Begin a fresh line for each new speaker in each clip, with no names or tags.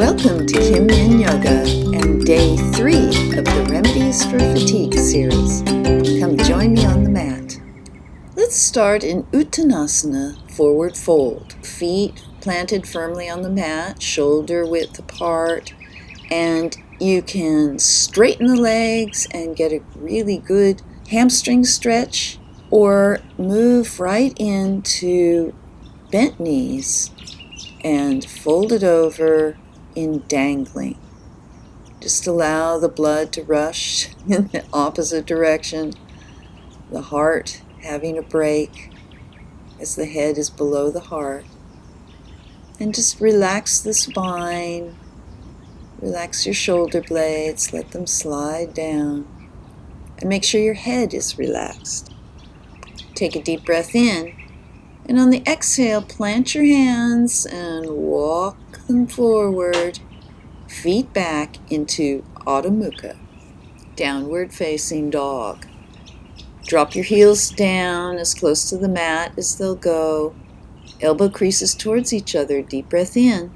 Welcome to Kim Yin Yoga and day 3 of the Remedies for Fatigue series. Come join me on the mat. Let's start in Uttanasana, forward fold. Feet planted firmly on the mat, shoulder width apart, and you can straighten the legs and get a really good hamstring stretch, or move right into bent knees and fold it over in dangling. Just allow the blood to rush in the opposite direction, the heart having a break as the head is below the heart. And just relax the spine, relax your shoulder blades, let them slide down, and make sure your head is relaxed. Take a deep breath in, and on the exhale, plant your hands and walk them forward, feet back into Adho Mukha, downward facing dog. Drop your heels down as close to the mat as they'll go. Elbow creases towards each other, deep breath in.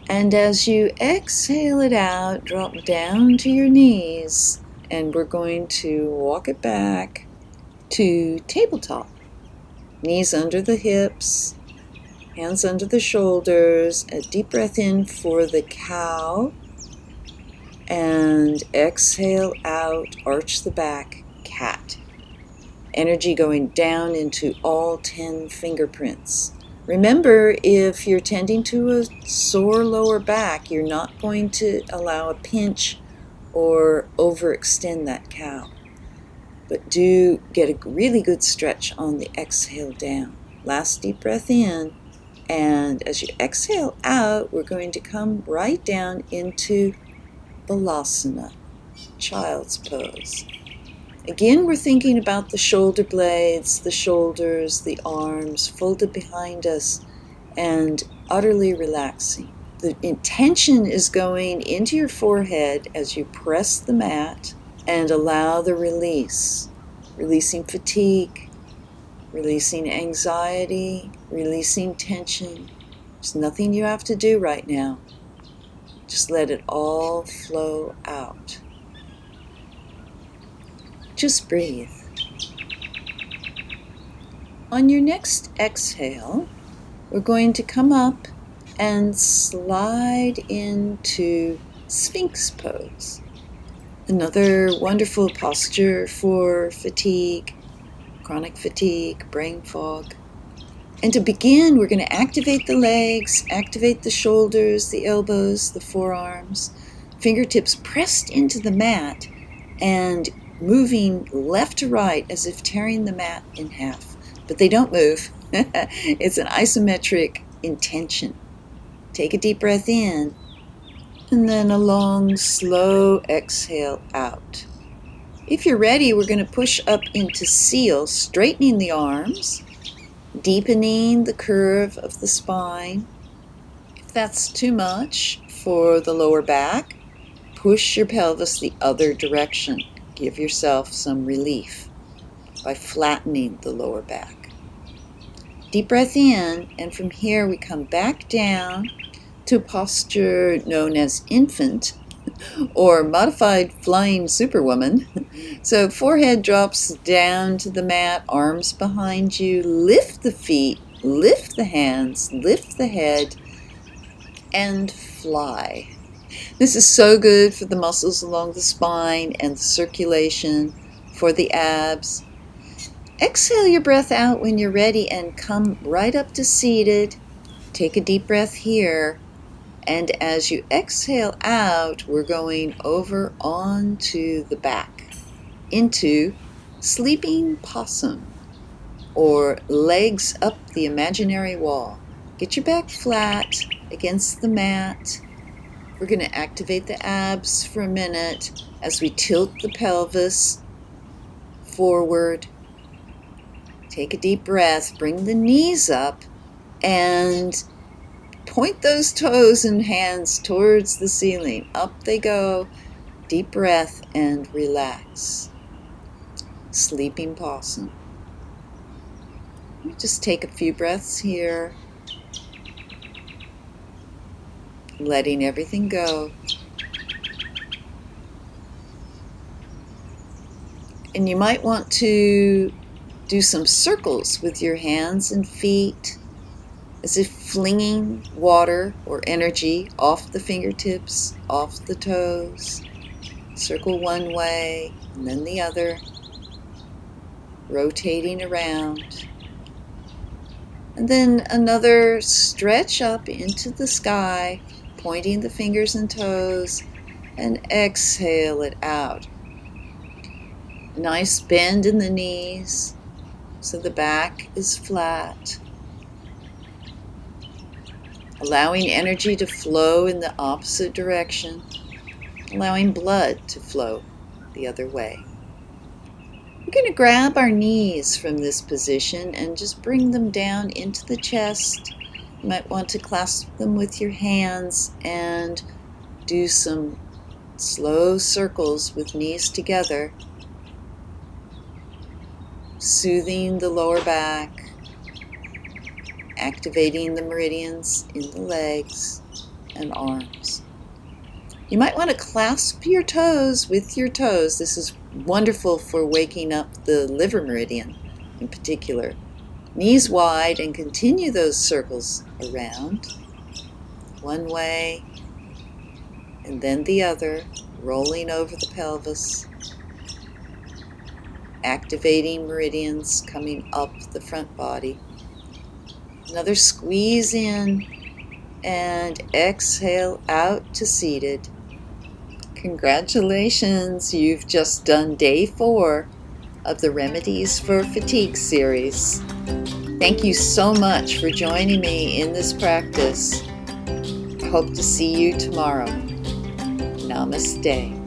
And as you exhale it out, drop down to your knees, and we're going to walk it back to tabletop. Knees under the hips, hands under the shoulders, a deep breath in for the cow, and exhale out, arch the back, cat. Energy going down into all 10 fingerprints. Remember, if you're tending to a sore lower back, you're not going to allow a pinch or overextend that cow. But do get a really good stretch on the exhale down. Last deep breath in, and as you exhale out, we're going to come right down into Balasana, child's pose. Again, we're thinking about the shoulder blades, the shoulders, the arms folded behind us and utterly relaxing. The intention is going into your forehead as you press the mat and allow the release, releasing fatigue, releasing anxiety, releasing tension. There's nothing you have to do right now. Just let it all flow out. Just breathe. On your next exhale, we're going to come up and slide into Sphinx pose. Another wonderful posture for fatigue, chronic fatigue, brain fog. And to begin, we're going to activate the legs, activate the shoulders, the elbows, the forearms, fingertips pressed into the mat, and moving left to right as if tearing the mat in half. But they don't move. It's an isometric intention. Take a deep breath in, and then a long, slow exhale out. If you're ready, we're going to push up into seal, straightening the arms, deepening the curve of the spine. If that's too much for the lower back, push your pelvis the other direction. Give yourself some relief by flattening the lower back. Deep breath in, and from here we come back down to a posture known as infant or modified flying superwoman. So forehead drops down to the mat, arms behind you, lift the feet, lift the hands, lift the head, and fly. This is so good for the muscles along the spine and the circulation for the abs. Exhale your breath out when you're ready and come right up to seated. Take a deep breath here. And as you exhale out, we're going over onto the back into sleeping possum, or legs up the imaginary wall. Get your back flat against the mat. We're going to activate the abs for a minute as we tilt the pelvis forward. Take a deep breath, bring the knees up, and point those toes and hands towards the ceiling. Up they go. Deep breath and relax. Sleeping possum. Just take a few breaths here. letting everything go. And you might want to do some circles with your hands and feet, as if flinging water or energy off the fingertips, off the toes. Circle one way and then the other, rotating around. And then another stretch up into the sky, pointing the fingers and toes, and exhale it out. A nice bend in the knees so the back is flat. Allowing energy to flow in the opposite direction, allowing blood to flow the other way. We're going to grab our knees from this position and just bring them down into the chest. You might want to clasp them with your hands and do some slow circles with knees together, soothing the lower back, activating the meridians in the legs and arms. You might want to clasp your toes with your toes. This is wonderful for waking up the liver meridian in particular. Knees wide, and continue those circles around. One way and then the other, rolling over the pelvis, activating meridians coming up the front body. Another squeeze in and exhale out to seated. Congratulations, you've just done day 4 of the Remedies for Fatigue series. Thank you so much for joining me in this practice. I hope to see you tomorrow. Namaste.